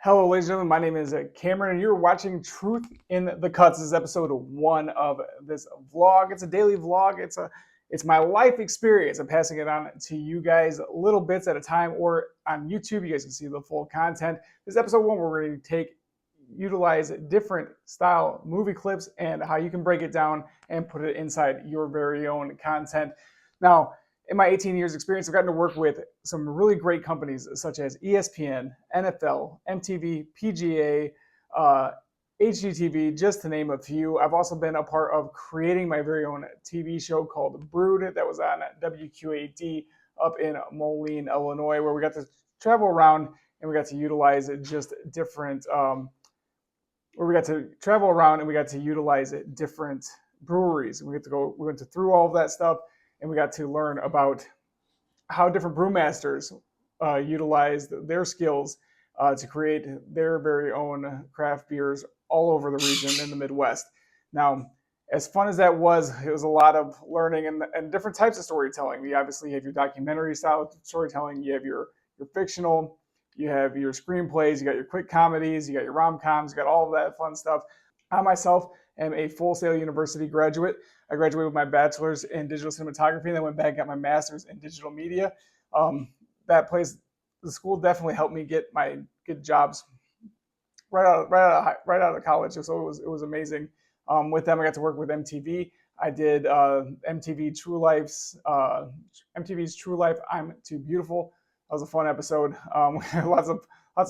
Hello, ladies and gentlemen. My name is Cameron, and you're watching Truth in the Cuts. This is episode one of this vlog. It's a daily vlog. It's my life experience. I'm passing it on to you guys little bits at a time, or on YouTube. You guys can see the full content. This is episode one. We're going to utilize different style movie clips and how you can break it down and put it inside your very own content. Now, in my 18 years experience, I've gotten to work with some really great companies such as ESPN, NFL, MTV, PGA, HGTV, just to name a few. I've also been a part of creating my very own TV show called Brood that was on WQAD up in Moline, Illinois, where we got to travel around and we got to utilize just different where we got to travel around and we got to utilize different breweries. We went through all of that stuff, and we got to learn about how different brewmasters utilized their skills to create their very own craft beers all over the region in the Midwest. Now, as fun as that was, it was a lot of learning and different types of storytelling. You obviously have your documentary style storytelling, you have your fictional, you have your screenplays, you got your quick comedies, you got your rom-coms, you got all of that fun stuff. I myself am a Full Sail University graduate. I graduated with my bachelor's in digital cinematography, and then went back and got my master's in digital media. That place, the school definitely helped me get my good jobs right out of college. So it was amazing. With them, I got to work with MTV. I did MTV's True Life. I'm Too Beautiful. That was a fun episode. Lots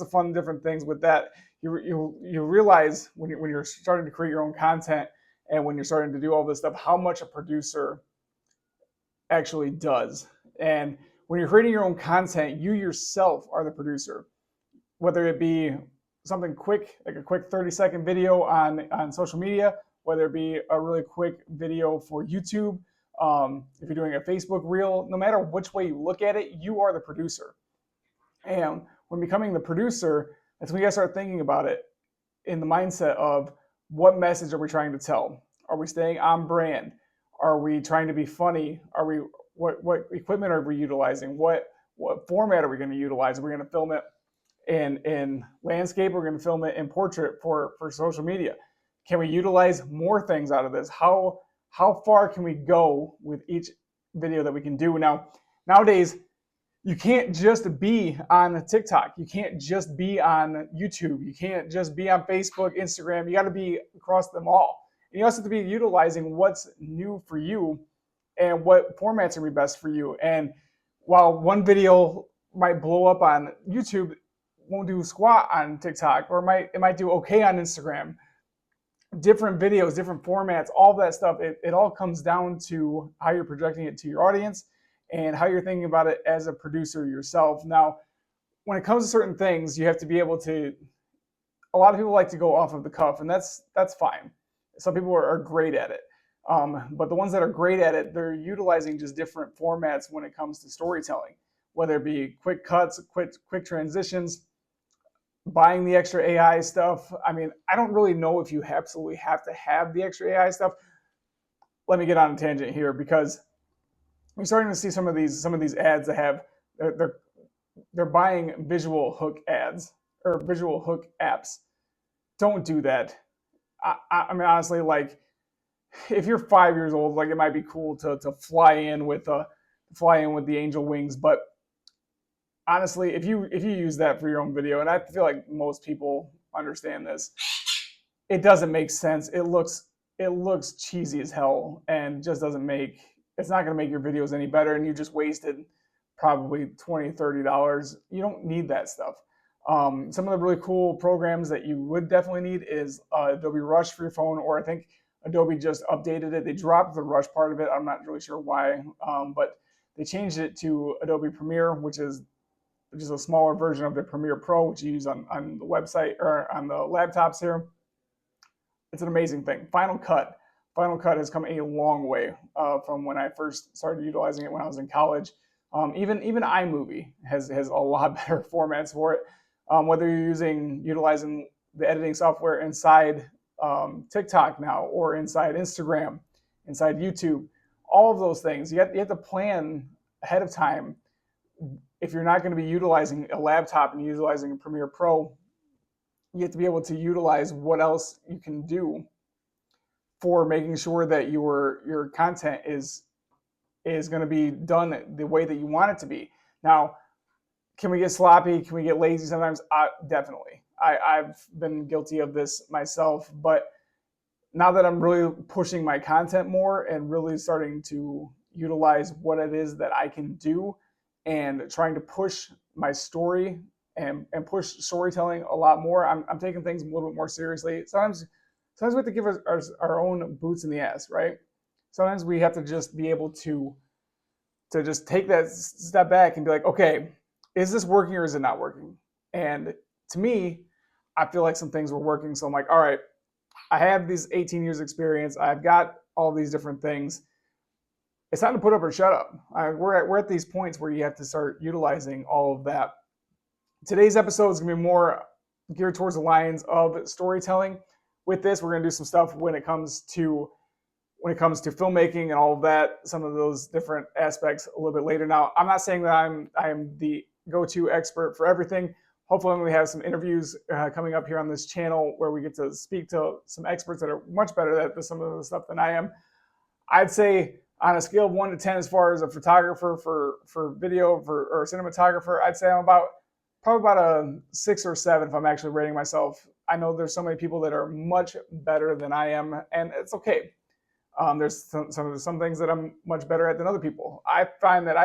of fun different things with that. You realize when you're starting to create your own content and when you're starting to do all this stuff, how much a producer actually does. And when you're creating your own content, you yourself are the producer, whether it be something quick, like a quick 30-second video on social media, whether it be a really quick video for YouTube, if you're doing a Facebook reel, no matter which way you look at it, you are the producer. And when becoming the producer, that's when you guys start thinking about it in the mindset of what message are we trying to tell? Are we staying on brand? Are we trying to be funny? Are we what equipment are we utilizing? What format are we going to utilize? Are we going to film it in landscape? We're going to film it in portrait for social media. Can we utilize more things out of this? How far can we go with each video that we can do? Nowadays, you can't just be on TikTok. You can't just be on YouTube. You can't just be on Facebook, Instagram. You got to be across them all. And you also have to be utilizing what's new for you and what formats are best for you. And while one video might blow up on YouTube, won't do squat on TikTok, or it might do okay on Instagram. Different videos, different formats, all of that stuff, it all comes down to how you're projecting it to your audience and how you're thinking about it as a producer yourself. Now, when it comes to certain things, you have to be able to, a lot of people like to go off of the cuff, and that's fine. Some people are great at it. But the ones that are great at it, they're utilizing just different formats when it comes to storytelling, whether it be quick cuts, quick transitions, buying the extra AI stuff. I mean, I don't really know if you absolutely have to have the extra AI stuff. Let me get on a tangent here, because we're starting to see some of these ads that have they're buying visual hook ads or visual hook apps. Don't do that. I mean, honestly, like, if you're 5 years old, like, it might be cool to fly in with the angel wings, but honestly, if you use that for your own video, and I feel like most people understand this, it doesn't make sense. It looks cheesy as hell, and just doesn't make. It's not going to make your videos any better, and you just wasted probably $20-$30. You don't need that stuff. Some of the really cool programs that you would definitely need is Adobe Rush for your phone, or I think Adobe just updated it. They dropped the Rush part of it. I'm not really sure why, but they changed it to Adobe Premiere, which is a smaller version of the Premiere Pro, which you use on the website or on the laptops here. It's an amazing thing. Final Cut has come a long way from when I first started utilizing it when I was in college. Even iMovie has a lot better formats for it. Whether you're utilizing the editing software inside TikTok now, or inside Instagram, inside YouTube, all of those things, you have to plan ahead of time. If you're not going to be utilizing a laptop and utilizing a Premiere Pro, you have to be able to utilize what else you can do for making sure that your content is going to be done the way that you want it to be. Now, can we get sloppy? Can we get lazy sometimes? Definitely. I've been guilty of this myself, but now that I'm really pushing my content more and really starting to utilize what it is that I can do and trying to push my story and push storytelling a lot more, I'm taking things a little bit more seriously. Sometimes we have to give our own boots in the ass, right? Sometimes we have to just be able to just take that step back and be like, okay, is this working or is it not working? And to me, I feel like some things were working. So I'm like, all right, I have these 18 years experience. I've got all these different things. It's time to put up or shut up. We're at these points where you have to start utilizing all of that. Today's episode is going to be more geared towards the lines of storytelling. With this, we're going to do some stuff when it comes to filmmaking and all of that, some of those different aspects a little bit later. Now, I'm not saying that I am the go-to expert for everything. Hopefully, we have some interviews coming up here on this channel where we get to speak to some experts that are much better at some of the stuff than I am. I'd say on a scale of 1 to 10, as far as a photographer for video or a cinematographer, I'd say I'm probably about a 6 or 7 if I'm actually rating myself. I know there's so many people that are much better than I am, and it's okay. There's some things that I'm much better at than other people. I find that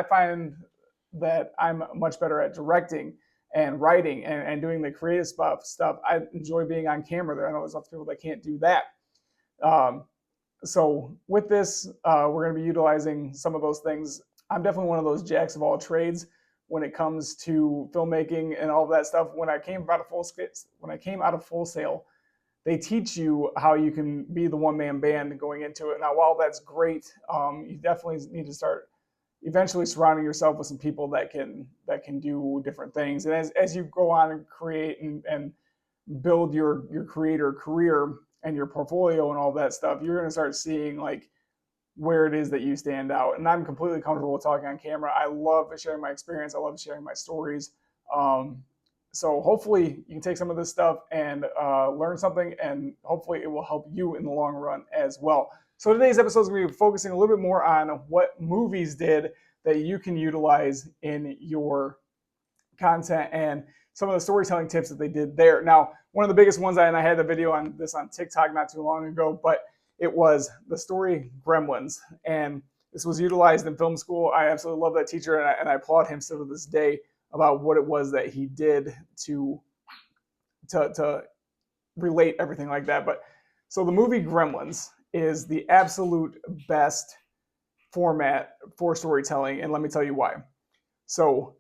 I'm much better at directing and writing and doing the creative stuff. I enjoy being on camera. I know there's lots of people that can't do that. So with this, we're going to be utilizing some of those things. I'm definitely one of those jacks of all trades when it comes to filmmaking and all of that stuff. When I came out of Full Sail, they teach you how you can be the one-man band going into it. Now, while that's great, you definitely need to start eventually surrounding yourself with some people that can do different things. And as you go on and create and build your creator career and your portfolio and all that stuff, you're going to start seeing like where it is that you stand out. And I'm completely comfortable with talking on camera. I love sharing my experience. I love sharing my stories. So hopefully you can take some of this stuff and learn something, and hopefully it will help you in the long run as well. So today's episode is going to be focusing a little bit more on what movies did that you can utilize in your content and some of the storytelling tips that they did there. Now, one of the biggest ones, and I had a video on this on TikTok not too long ago, but it was the story Gremlins. And this was utilized in film school. I absolutely love that teacher, and I applaud him still to this day about what it was that he did to relate everything like that. But so the movie Gremlins is the absolute best format for storytelling, and let me tell you why. So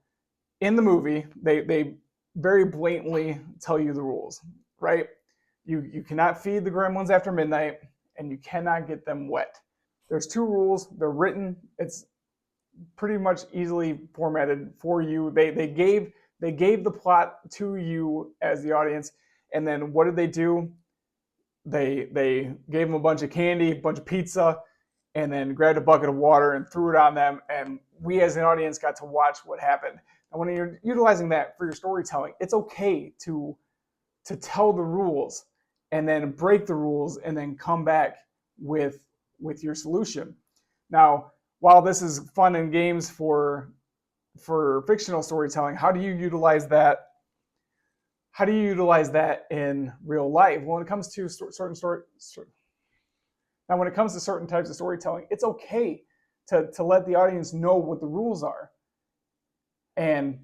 in the movie, they very blatantly tell you the rules, right? You cannot feed the gremlins after midnight, and you cannot get them wet. There's 2 rules. They're written. It's pretty much easily formatted for you. They gave the plot to you as the audience, and then what did they do? They gave them a bunch of candy, a bunch of pizza, and then grabbed a bucket of water and threw it on them, and we as an audience got to watch what happened. And when you're utilizing that for your storytelling, it's okay to tell the rules and then break the rules and then come back with your solution. Now, while this is fun and games for fictional storytelling, how do you utilize that? How do you utilize that in real life? When it comes to certain types of storytelling, it's okay to let the audience know what the rules are. And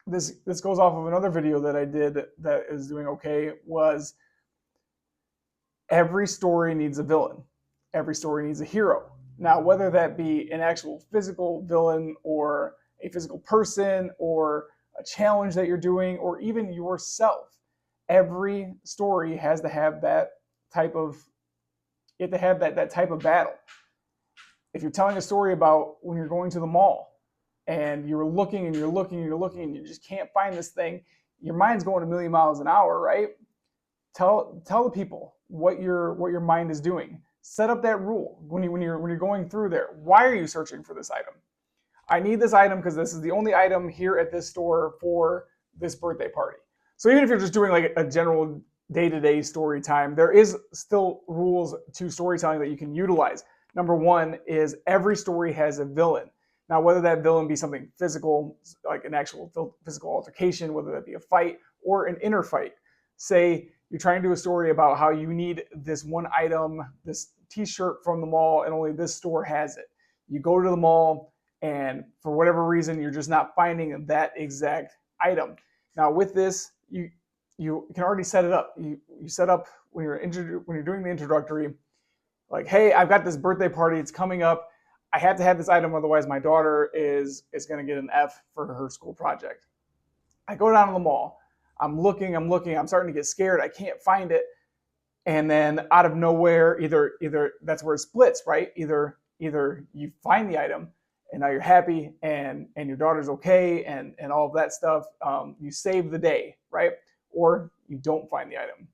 this goes off of another video that I did that is doing okay, was every story needs a villain. Every story needs a hero. Now, whether that be an actual physical villain or a physical person or a challenge that you're doing or even yourself, every story has to have that type of battle. If you're telling a story about when you're going to the mall and you're looking and you're looking and you're looking and you just can't find this thing, your mind's going a million miles an hour, right? Tell the people what your mind is doing. Set up that rule when you're going through there. Why are you searching for this item? I need this item because this is the only item here at this store for this birthday party. So even if you're just doing like a general day-to-day story time, there is still rules to storytelling that you can utilize. Number one is every story has a villain. Now, whether that villain be something physical, like an actual physical altercation, whether that be a fight or an inner fight. Say you're trying to do a story about how you need this one item, this t-shirt from the mall, and only this store has it. You go to the mall, and for whatever reason, you're just not finding that exact item. Now, with this, you can already set it up. You set up when you're doing the introductory, like, hey, I've got this birthday party. It's coming up. I have to have this item, otherwise my daughter is going to get an F for her school project. I go down to the mall. I'm looking. I'm starting to get scared. I can't find it. And then out of nowhere, either that's where it splits, right? Either you find the item and now you're happy and your daughter's okay and all of that stuff. You save the day, right? Or you don't find the item.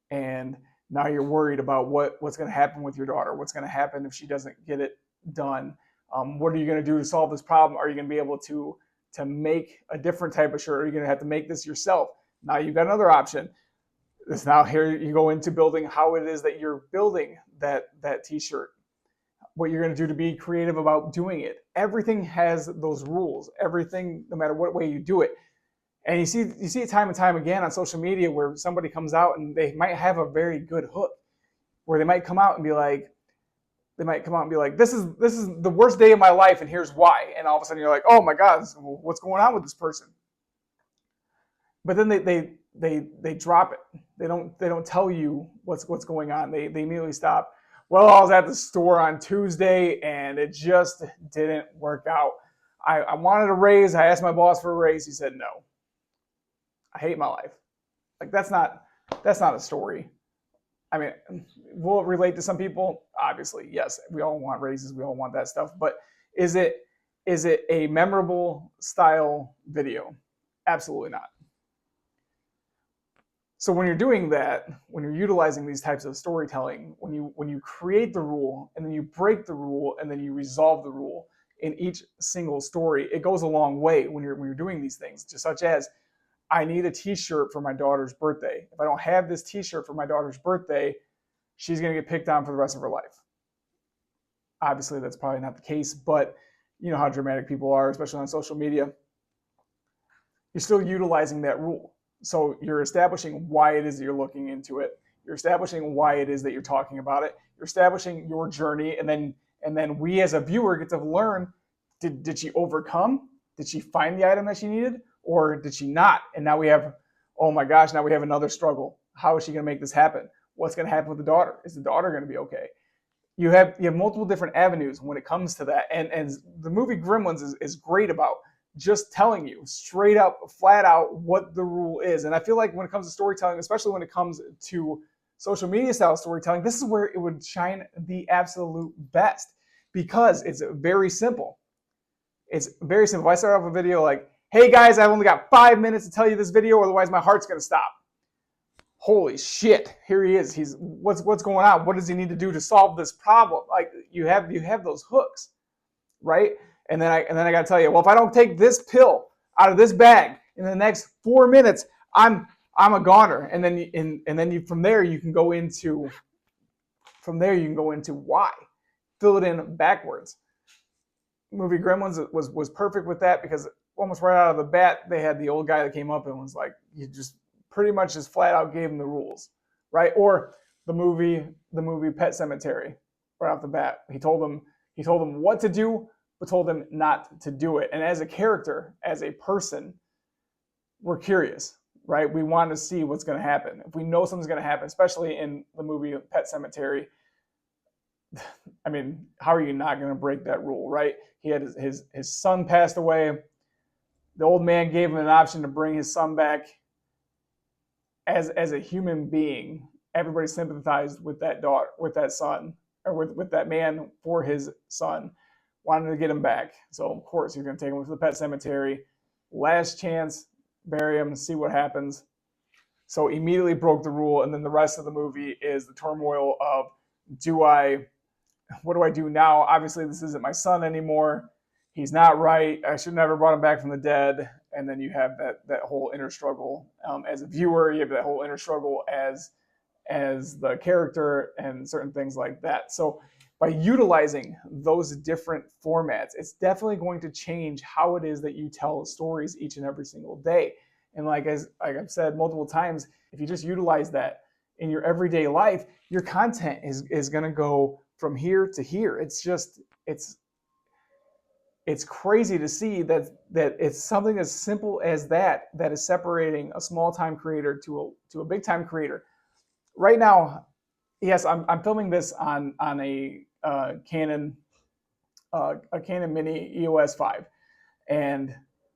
And now you're worried about what's going to happen with your daughter. What's going to happen if she doesn't get it done? What are you going to do to solve this problem? Are you going to be able to make a different type of shirt? Are you going to have to make this yourself? Now you've got another option. Now here you go into building how it is that you're building that t-shirt. What you're going to do to be creative about doing it. Everything has those rules. Everything, no matter what way you do it. And you see it time and time again on social media where somebody comes out and they might have a very good hook, where they might come out and be like, this is the worst day of my life and here's why. And all of a sudden you're like, oh my God, what's going on with this person? But then they drop it. They don't tell you what's going on. They immediately stop. Well, I was at the store on Tuesday and it just didn't work out. I wanted a raise. I asked my boss for a raise. He said no. I hate my life. Like that's not a story. I mean, will it relate to some people? Obviously, yes. We all want raises. We all want that stuff. But is it a memorable style video? Absolutely not. So when you're doing that, when you're utilizing these types of storytelling, when you create the rule and then you break the rule and then you resolve the rule in each single story, it goes a long way when you're doing these things, just such as, I need a t-shirt for my daughter's birthday. If I don't have this t-shirt for my daughter's birthday, she's going to get picked on for the rest of her life. Obviously, that's probably not the case, but you know how dramatic people are, especially on social media. You're still utilizing that rule. So you're establishing why it is that you're looking into it. You're establishing why it is that you're talking about it. You're establishing your journey, and then we as a viewer get to learn, did she overcome? Did she find the item that she needed? Or did she not? And now we have, oh my gosh, now we have another struggle. How is she going to make this happen? What's going to happen with the daughter? Is the daughter going to be okay? You have multiple different avenues when it comes to that. And the movie Gremlins is great about just telling you straight up, flat out what the rule is. And I feel like when it comes to storytelling, especially when it comes to social media style storytelling, this is where it would shine the absolute best because it's very simple. It's very simple. If I start off a video like, hey guys, I've only got 5 minutes to tell you this video, otherwise my heart's gonna stop. Holy shit, here he is. He's what's going on? What does he need to do to solve this problem? Like you have those hooks, right? And then I gotta tell you, well, if I don't take this pill out of this bag in the next 4 minutes, I'm a goner. And then from there you can go into why. Fill it in backwards. Movie Gremlins was perfect with that because almost right out of the bat, they had the old guy that came up and was like, you just pretty much just flat out gave him the rules, right? Or the movie Pet Sematary, right off the bat. He told them what to do, but told them not to do it. And as a character, as a person, we're curious, right? We want to see what's going to happen. If we know something's going to happen, especially in the movie Pet Sematary, I mean, how are you not going to break that rule, right? He had his son passed away. The old man gave him an option to bring his son back. As a human being, everybody sympathized with that daughter, with that son, or with that man for his son, wanted to get him back. So of course he's going to take him to the Pet Sematary. Last chance, bury him, see what happens. So immediately broke the rule, and then the rest of the movie is the turmoil of, what do I do now? Obviously, this isn't my son anymore. He's not right. I should never brought him back from the dead. and then you have that whole inner struggle as a viewer. You have that whole inner struggle as the character and certain things like that. So by utilizing those different formats, it's definitely going to change how it is that you tell stories each and every single day. And like I've said multiple times, if you just utilize that in your everyday life, your content is going to go from here to here. It's crazy to see that it's something as simple as that is separating a small time creator to a big time creator. Right now, yes, I'm filming this on a Canon Mini EOS 5, and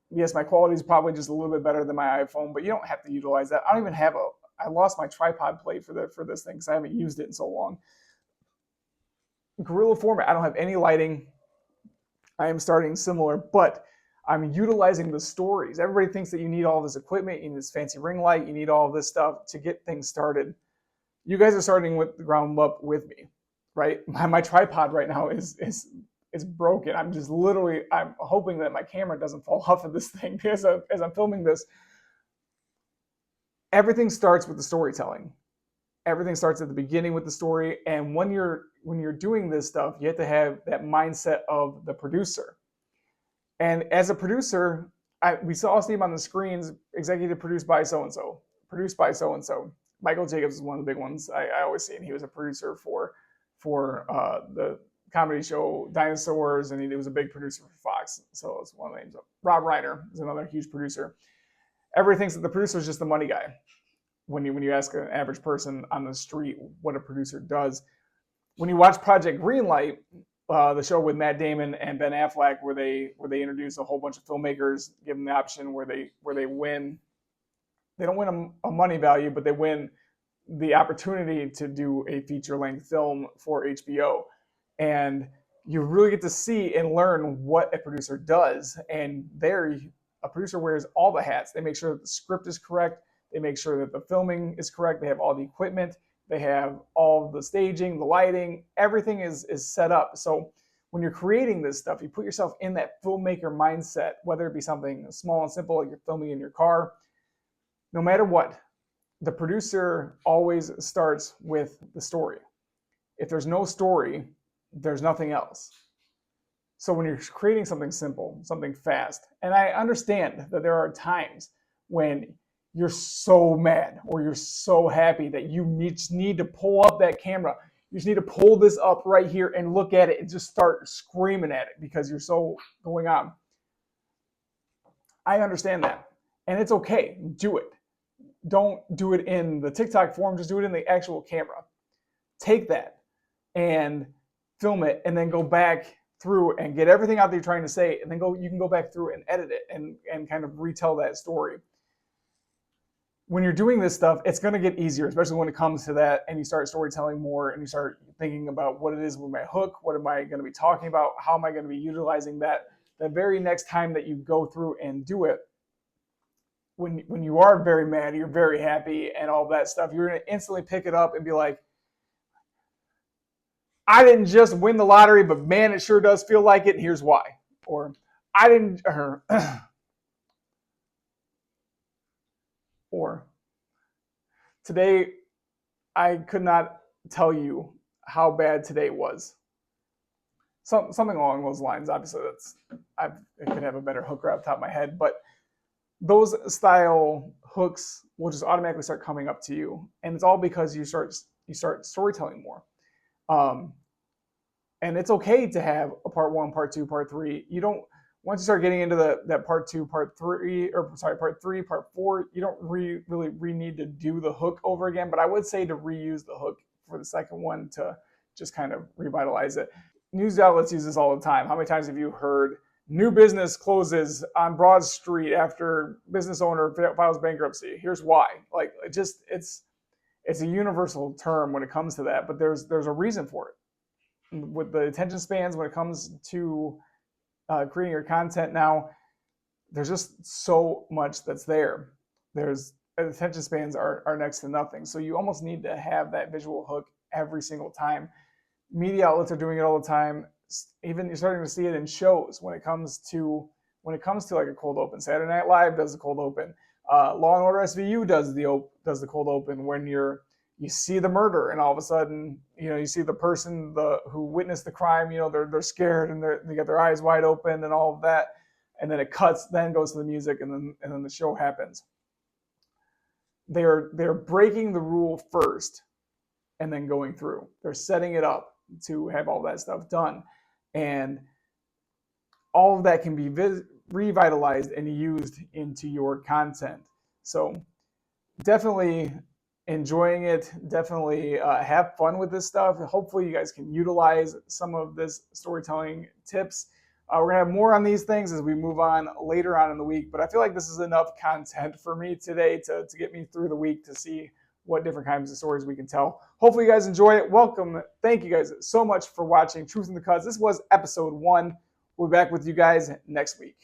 yes, my quality is probably just a little bit better than my iPhone, but you don't have to utilize that. I don't even have I lost my tripod plate for this thing because I haven't used it in so long. Guerrilla format. I don't have any lighting. I am starting similar, but I'm utilizing the stories. Everybody thinks that you need all this equipment, you need this fancy ring light, you need all of this stuff to get things started. You guys are starting with the ground up with me, right? My tripod right now is broken. I'm hoping that my camera doesn't fall off of this thing as I'm filming this. Everything starts with the storytelling. Everything starts at the beginning with the story, and when you're doing this stuff, you have to have that mindset of the producer. And as a producer, we all see him on the screens, executive produced by so-and-so, produced by so-and-so. Michael Jacobs is one of the big ones I always see, and he was a producer for the comedy show Dinosaurs, and he was a big producer for Fox. So it's one of the names. Rob Reiner is another huge producer. Everybody thinks that the producer is just the money guy. When you ask an average person on the street what a producer does, when you watch Project Greenlight, the show with Matt Damon and Ben Affleck, where they introduce a whole bunch of filmmakers, give them the option where they win. They don't win a money value, but they win the opportunity to do a feature-length film for HBO. And you really get to see and learn what a producer does. And there, a producer wears all the hats. They make sure that the script is correct. They make sure that the filming is correct. They have all the equipment. They have all the staging, the lighting. Everything is set up. So when you're creating this stuff, you put yourself in that filmmaker mindset, whether it be something small and simple like you're filming in your car. No matter what, the producer always starts with the story. If there's no story, there's nothing else. So when you're creating something simple, something fast, and I understand that there are times when you're so mad or you're so happy that you just need to pull up that camera. You just need to pull this up right here and look at it and just start screaming at it because you're so going on. I understand that. And it's okay. Do it. Don't do it in the TikTok form. Just do it in the actual camera. Take that and film it and then go back through and get everything out that you're trying to say. And then you can go back through and edit it and kind of retell that story. When you're doing this stuff, it's going to get easier, especially when it comes to that and you start storytelling more and you start thinking about what it is with my hook, what am I going to be talking about, how am I going to be utilizing that. The very next time that you go through and do it, when you are very mad, you're very happy and all that stuff, you're going to instantly pick it up and be like, I didn't just win the lottery, but man, it sure does feel like it, and here's why. Or I didn't... Or today, I could not tell you how bad today was. Something along those lines. Obviously, I could have a better hook right off the top of my head, but those style hooks will just automatically start coming up to you, and it's all because you start storytelling more. And it's okay to have a part 1, part 2, part 3. You don't. Once you start getting into that part 2, part 3, part 3, part 4, you don't really need to do the hook over again. But I would say to reuse the hook for the second one to just kind of revitalize it. News outlets use this all the time. How many times have you heard new business closes on Broad Street after business owner files bankruptcy? Here's why. Like it's a universal term when it comes to that, but there's a reason for it. With the attention spans when it comes to creating your content now, there's just so much that's there. Attention spans are next to nothing. So you almost need to have that visual hook every single time. Media outlets are doing it all the time. Even you're starting to see it in shows when it comes to when it comes to like a cold open. Saturday Night Live does the cold open. Law and Order SVU does the cold open when you see the murder, and all of a sudden, you see the person who witnessed the crime. They're scared, and they got their eyes wide open and all of that, and then it cuts, then goes to the music, and then the show happens. They're breaking the rule first, and then going through. They're setting it up to have all that stuff done, and all of that can be revitalized and used into your content. So definitely enjoying it. Definitely have fun with this stuff. Hopefully you guys can utilize some of this storytelling tips. We're going to have more on these things as we move on later on in the week, but I feel like this is enough content for me today to get me through the week to see what different kinds of stories we can tell. Hopefully you guys enjoy it. Welcome. Thank you guys so much for watching Truth in the Cuts. This was episode 1. We'll be back with you guys next week.